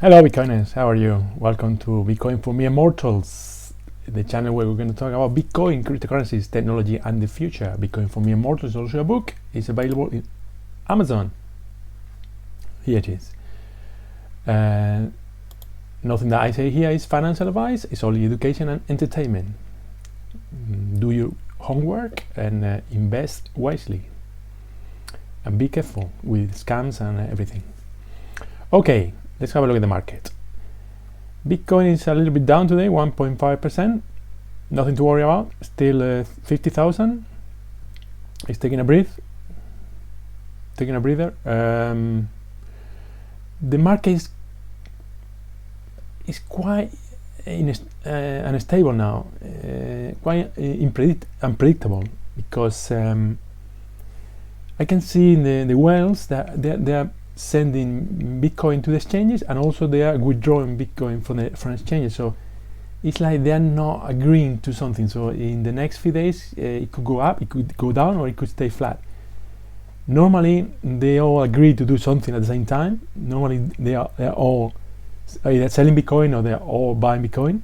Hello Bitcoiners, how are you? Welcome to Bitcoin for Mere Mortals, the channel where we're going to talk about Bitcoin, cryptocurrencies, technology and the future. Bitcoin for Mere Mortals is also a book. It's available in Amazon. Here it is. Nothing that I say here is financial advice. It's only education and entertainment. Do your homework and invest wisely. And be careful with scams and everything. Okay. Let's have a look at the market. Bitcoin is a little bit down today, 1.5%. Nothing to worry about. Still 50,000. It's taking a breather. The market is quite unstable now, quite unpredictable, because I can see in the whales that they are sending Bitcoin to the exchanges, and also they are withdrawing Bitcoin from exchanges. So it's like they are not agreeing to something. So in the next few days, it could go up, it could go down, or it could stay flat. Normally they all agree to do something at the same time. Normally they are all either selling Bitcoin or they are all buying Bitcoin.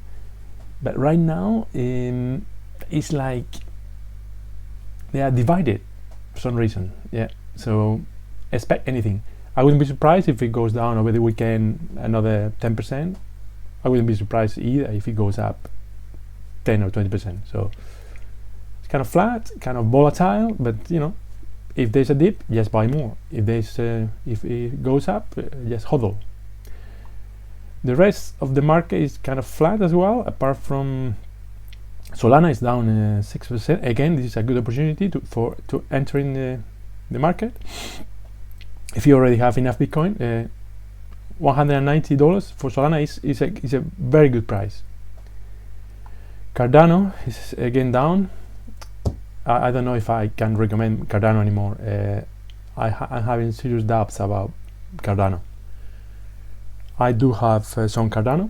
But right now it's like they are divided for some reason. Yeah. So expect anything. I wouldn't be surprised if it goes down over the weekend another 10%. I wouldn't be surprised either if it goes up 10 or 20%. So it's kind of flat, kind of volatile, but you know, if there's a dip, just buy more. If it goes up, just hodl. The rest of the market is kind of flat as well, apart from Solana is down 6%. Again, this is a good opportunity to enter in the market. If you already have enough Bitcoin, $190 for Solana is a very good price. Cardano is again down. I don't know if I can recommend Cardano anymore. I'm having serious doubts about Cardano. I do have some Cardano,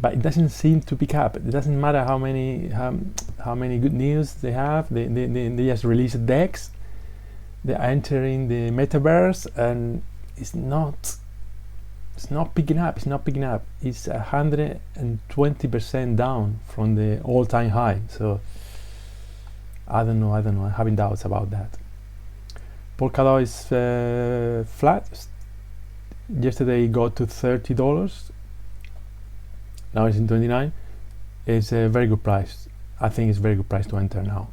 but it doesn't seem to pick up. It doesn't matter how many good news they have. They just release DEX. They're entering the metaverse, and it's not picking up. It's 120% down from the all-time high. So I don't know. I'm having doubts about that. Polkadot is flat. Yesterday it got to $30. Now it's in 29. It's a very good price. I think it's a very good price to enter now.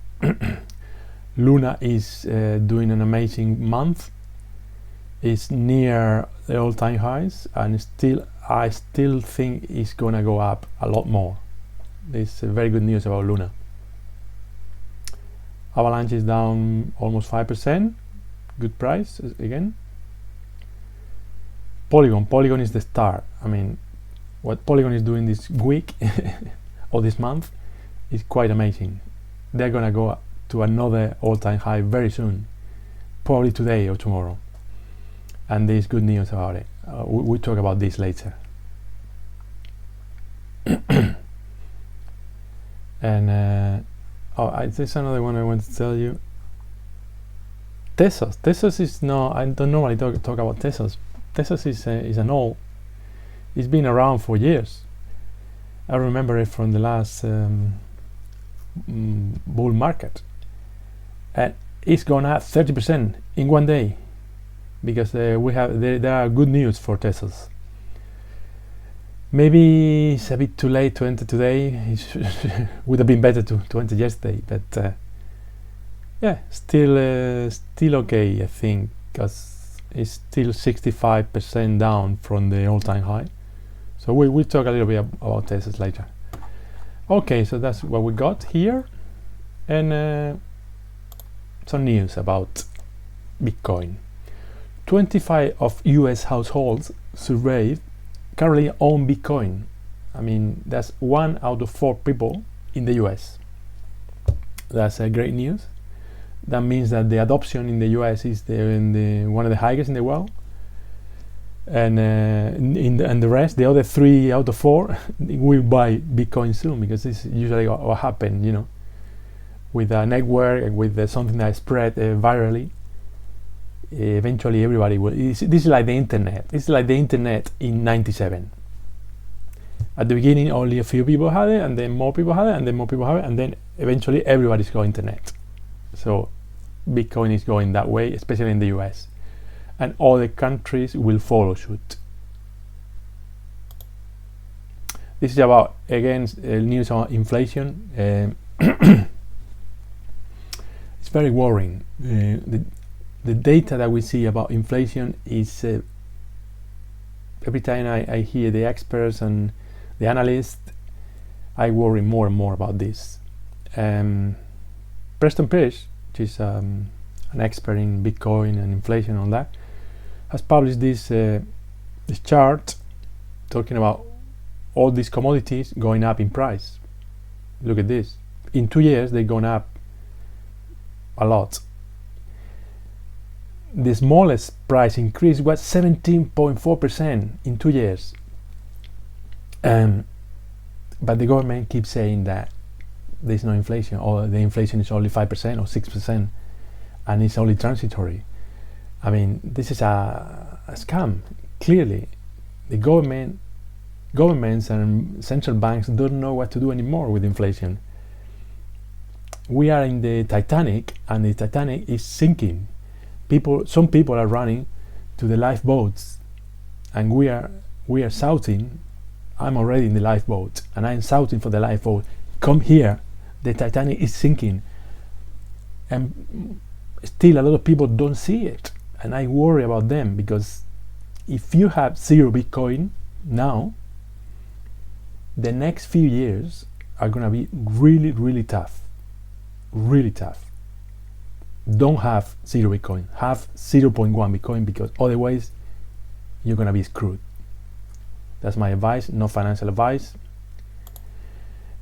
Luna is doing an amazing month. It's near the all-time highs, and I still think it's gonna go up a lot more. There's very good news about Luna. Avalanche is down almost 5%. Good price again. Polygon is the star. I mean, what Polygon is doing this week or this month is quite amazing. They're gonna go up to another all-time high very soon, probably today or tomorrow, and there's good news about it. We'll talk about this later. And there's another one I want to tell you. Tesos is no. I don't normally talk about Tesos. Tesos is an old. It's been around for years. I remember it from the last bull market. And it's gone up 30% in one day, because there are good news for Tesos. Maybe it's a bit too late to enter today. It would have been better to enter yesterday, but yeah, still okay, I think, because it's still 65% down from the all-time high. So we'll talk a little bit about Tesos later. Okay, so that's what we got here, and some news about Bitcoin. 25 of US households surveyed currently own Bitcoin. I mean, that's 1 out of 4 people in the US. That's great news. That means that the adoption in the US is one of the highest in the world. And and the rest, the other 3 out of 4, will buy Bitcoin soon, because this is usually what happens, you know, with a network and with something that is spread virally. eventually everybody will. This is like the internet. It's like the internet in '97. At the beginning, only a few people had it, and then more people had it, and then more people have it, and then eventually everybody's going internet. So Bitcoin is going that way, especially in the US, and other countries will follow suit. This is about, again, news on inflation. It's very worrying. The data that we see about inflation is every time I hear the experts and the analysts, I worry more and more about this. Preston Pierce, which is an expert in Bitcoin and inflation and all that, has published this chart talking about all these commodities going up in price. Look at this. In 2 years, they've gone up a lot. The smallest price increase was 17.4% in 2 years. But the government keeps saying that there's no inflation, or the inflation is only 5% or 6%, and it's only transitory. I mean, this is a scam. Clearly, the governments and central banks don't know what to do anymore with inflation. We are in the Titanic, and the Titanic is sinking. Some people are running to the lifeboats, and we are shouting. I'm already in the lifeboat, and I'm shouting for the lifeboat. Come here, the Titanic is sinking. And still a lot of people don't see it, and I worry about them, because if you have zero Bitcoin now, the next few years are going to be really, really tough. Really tough. Don't have zero Bitcoin. Have 0.1 Bitcoin, because otherwise you're going to be screwed. That's my advice, no financial advice.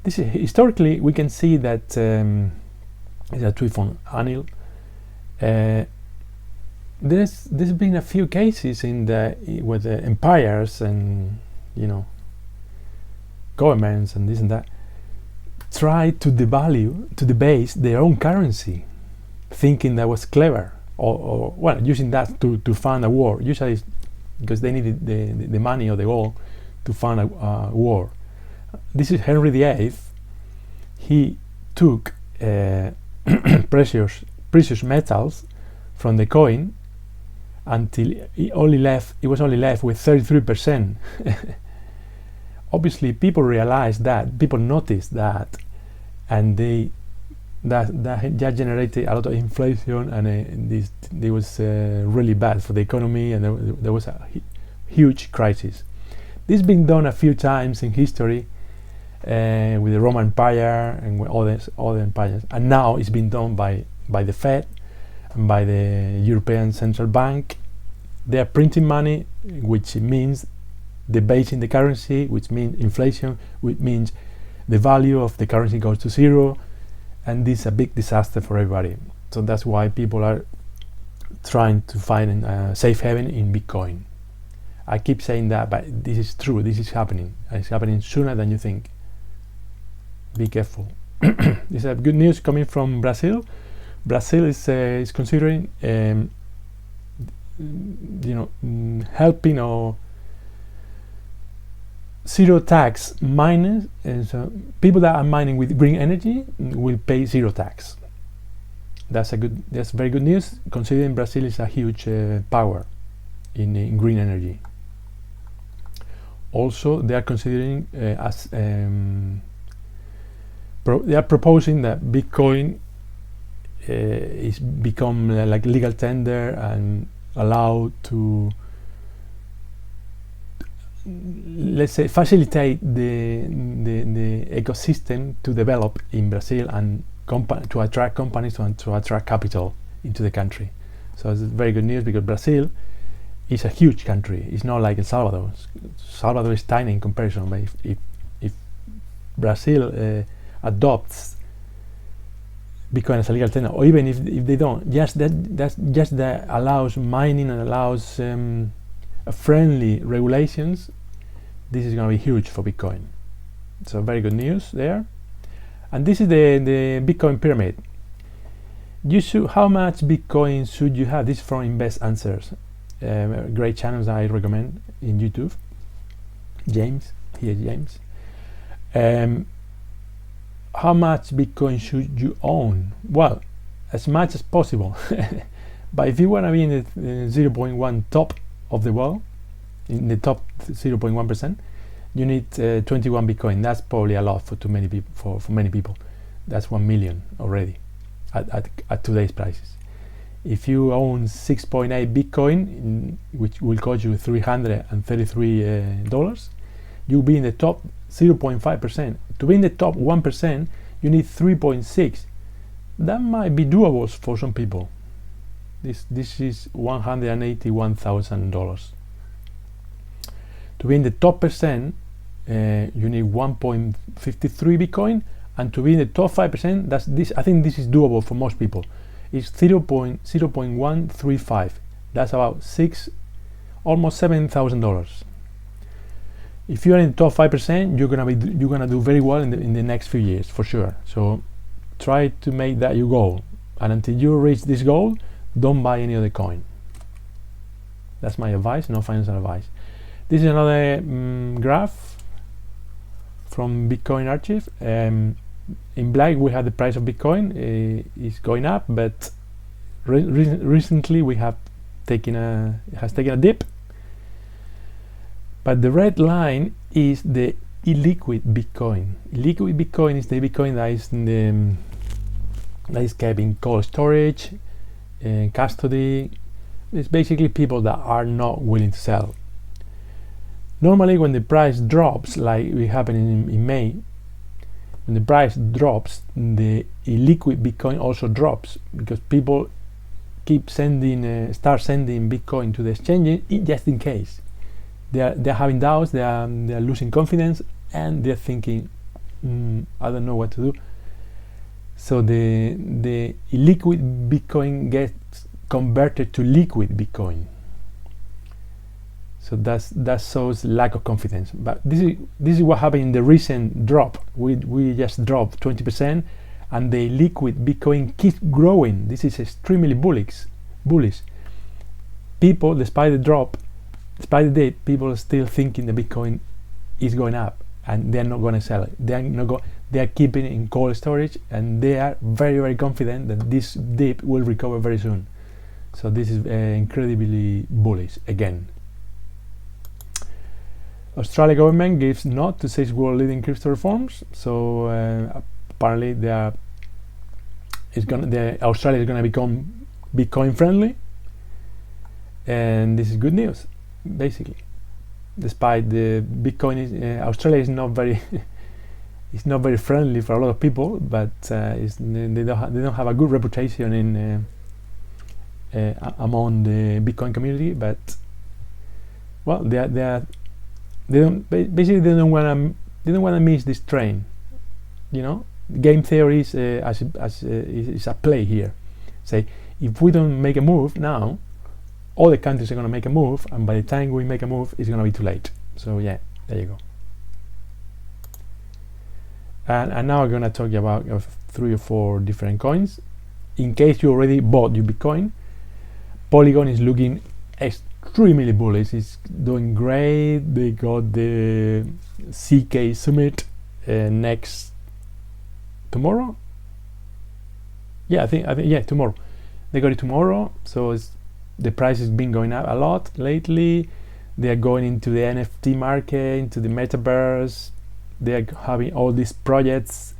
This is, historically, we can see that it's a tweet from Anil. There's been a few cases with the empires and governments and this and that try to debase their own currency, thinking that was clever, or using that to fund a war. Usually, because they needed the money or the gold to fund a war. This is Henry VIII. He took precious metals from the coin until it was only left with 33%. Obviously, people realized that, people noticed that, and that just generated a lot of inflation, and it was really bad for the economy, and there was a huge crisis. This has been done a few times in history with the Roman Empire and with other empires, and now it's been done by the Fed and by the European Central Bank. They are printing money, which means debasing the currency, which means inflation, which means the value of the currency goes to zero, and this is a big disaster for everybody. So that's why people are trying to find a safe haven in Bitcoin. I keep saying that, but this is true. This is happening, and it's happening sooner than you think. Be careful. This is good news coming from Brazil. Brazil is considering helping or zero tax miners, and so people that are mining with green energy will pay zero tax. That's very good news, considering Brazil is a huge power in green energy. Also, they are considering they are proposing that Bitcoin is become like legal tender and allowed to, let's say, facilitate the ecosystem to develop in Brazil and to attract companies and to attract capital into the country. So it's very good news, because Brazil is a huge country. It's not like El Salvador. Salvador is tiny in comparison, but if Brazil adopts Bitcoin as a legal tender, or even if they don't, that allows mining and allows friendly regulations, this is going to be huge for Bitcoin. So very good news there. And this is the Bitcoin pyramid. how much Bitcoin should you have? This is from Invest Answers, great channels I recommend in YouTube. James. How much Bitcoin should you own? Well, as much as possible. But if you want to be in the 0.1 top of the world, in the top 0.1%, you need 21 Bitcoin. That's probably a lot for many people. For many people, that's 1 million already at today's prices. If you own 6.8 Bitcoin, which will cost you $333, you'll be in the top 0.5%. To be in the top 1%, you need 3.6. That might be doable for some people. This is $181,000. To be in the top percent, you need 1.53 Bitcoin, and to be in the top 5%, I think this is doable for most people. It's 0.135. That's about almost $7,000. If you are in the top 5%, you're gonna do very well in the next few years for sure. So try to make that your goal, and until you reach this goal, don't buy any other coin. That's my advice, no financial advice. This is another graph from Bitcoin Archive. In black we have the price of Bitcoin is going up, but recently it has taken a dip. But the red line is the illiquid Bitcoin. Illiquid Bitcoin is the Bitcoin that is kept in cold storage, custody. It's basically people that are not willing to sell. Normally, when the price drops, like it happened in May, when the price drops, the illiquid Bitcoin also drops, because people start sending Bitcoin to the exchange just in case. They're having doubts, they're losing confidence, and they're thinking, I don't know what to do. So the illiquid Bitcoin gets converted to liquid Bitcoin. So that shows lack of confidence. But this is what happened in the recent drop. We just dropped 20%, and the liquid Bitcoin keeps growing. This is extremely bullish. People, despite the drop, despite the dip, people are still thinking the Bitcoin is going up, and they're not going to sell it. They are keeping it in cold storage, and they are very, very confident that this dip will recover very soon. So this is incredibly bullish again. Australia government gives nod to 6 world leading crypto reforms. So apparently Australia is going to become Bitcoin friendly, and this is good news. Basically, despite the Bitcoin, Australia is not very it's not very friendly for a lot of people, but they don't have a good reputation in among the Bitcoin community. But well, they don't want to miss this train. You know, game theory is at play here. Say, if we don't make a move now, all the countries are going to make a move, and by the time we make a move, it's going to be too late. So yeah, there you go. And now I'm going to talk about 3 or 4 different coins. In case you already bought your Bitcoin, Polygon is looking extremely bullish. It's doing great. They got the CK Summit next tomorrow. Yeah, I think tomorrow. They got it tomorrow. So the price has been going up a lot lately. They are going into the NFT market, into the metaverse. They are having all these projects.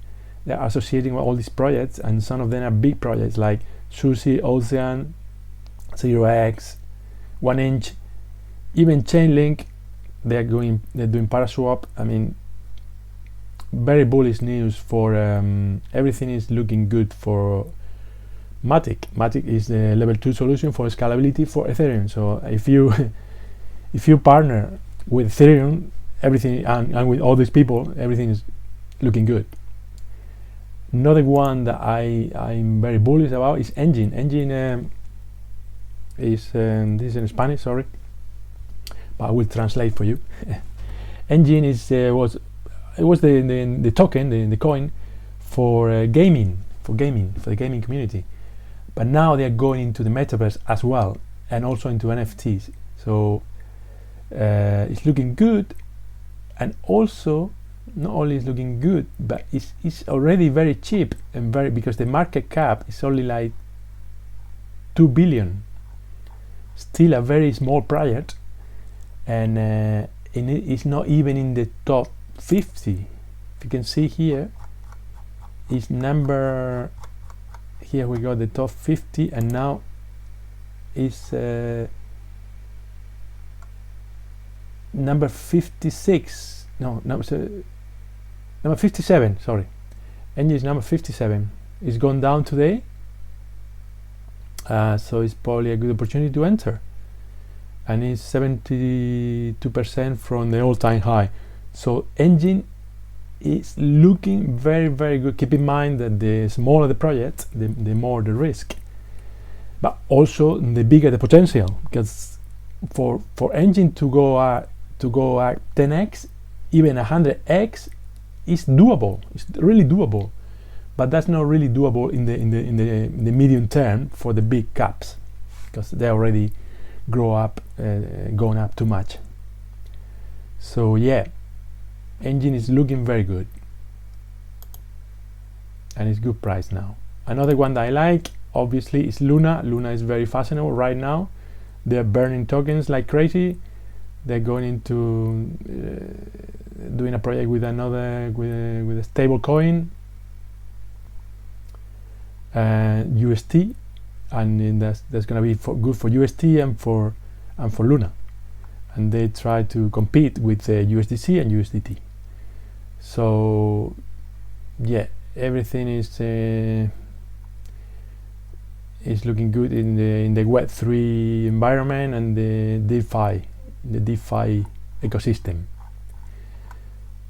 They are associating with all these projects, and some of them are big projects like Sushi, Ocean, 0x, 1inch, even Chainlink. They're doing Paraswap. I mean, very bullish news for everything is looking good for Matic. Matic is the level 2 solution for scalability for Ethereum. So if you partner with Ethereum, everything and with all these people, everything is looking good. Another one that I'm very bullish about is Engine. Engine is this is in Spanish, sorry, but I will translate for you. Engine is was the token, the coin for gaming, for the gaming community. but now they are going into the metaverse as well, and also into NFTs. So it's looking good, and also not only is looking good, but it's already very cheap, and because the market cap is only like 2 billion, still a very small project, and it's not even in the top 50. If you can see here, it's number, here we got the top 50, and now it's number 56. No, number 57, sorry. Engine is number 57. It's gone down today, so it's probably a good opportunity to enter, and it's 72% from the all-time high. So Engine is looking very, very good. Keep in mind that the smaller the project, the more the risk, but also the bigger the potential, because for Engine to go at 10x, even 100x, is doable. It's really doable, but that's not really doable in the medium term for the big caps, because they already gone up too much. So yeah, Engine is looking very good, and it's good price now. Another one that I like, obviously, is Luna. Luna is very fashionable right now. They're burning tokens like crazy. They're going into doing a project with a stable coin, UST, and that's going to be good for UST and for Luna, and they try to compete with USDC and USDT. So yeah, everything is looking good in the Web3 environment and the DeFi ecosystem.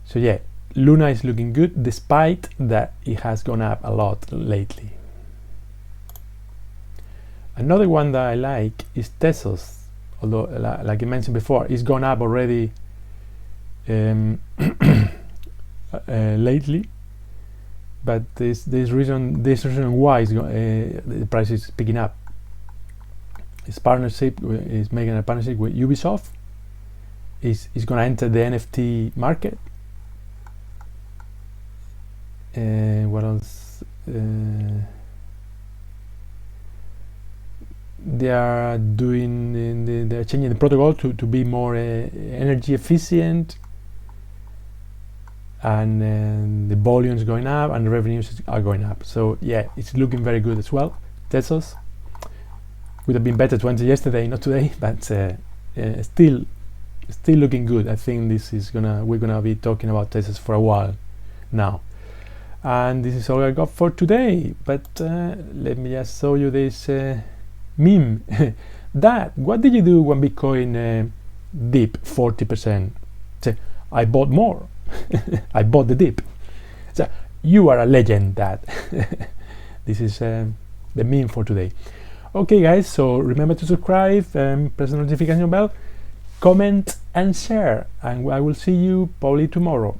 So yeah, Luna is looking good, despite that it has gone up a lot lately. Another one that I like is Tesos, although like I mentioned before, it's gone up already lately, but this reason why the price is picking up. Its partnership is making a partnership with Ubisoft. Is going to enter the NFT market. What else? They are doing. They are changing the protocol to be more energy efficient, and the volumes going up and the revenues are going up. So yeah, it's looking very good as well. Tesos would have been better to enter yesterday, not today, but still looking good. I think we're gonna be talking about Tesos for a while now. And this is all I got for today. But let me just show you this meme. Dad, what did you do when Bitcoin dipped 40%? So, I bought more. I bought the dip. So you are a legend, Dad. This is the meme for today. Okay, guys. So remember to subscribe, press the notification bell, comment and share, and I will see you probably tomorrow.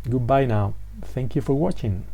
Goodbye now. Thank you for watching.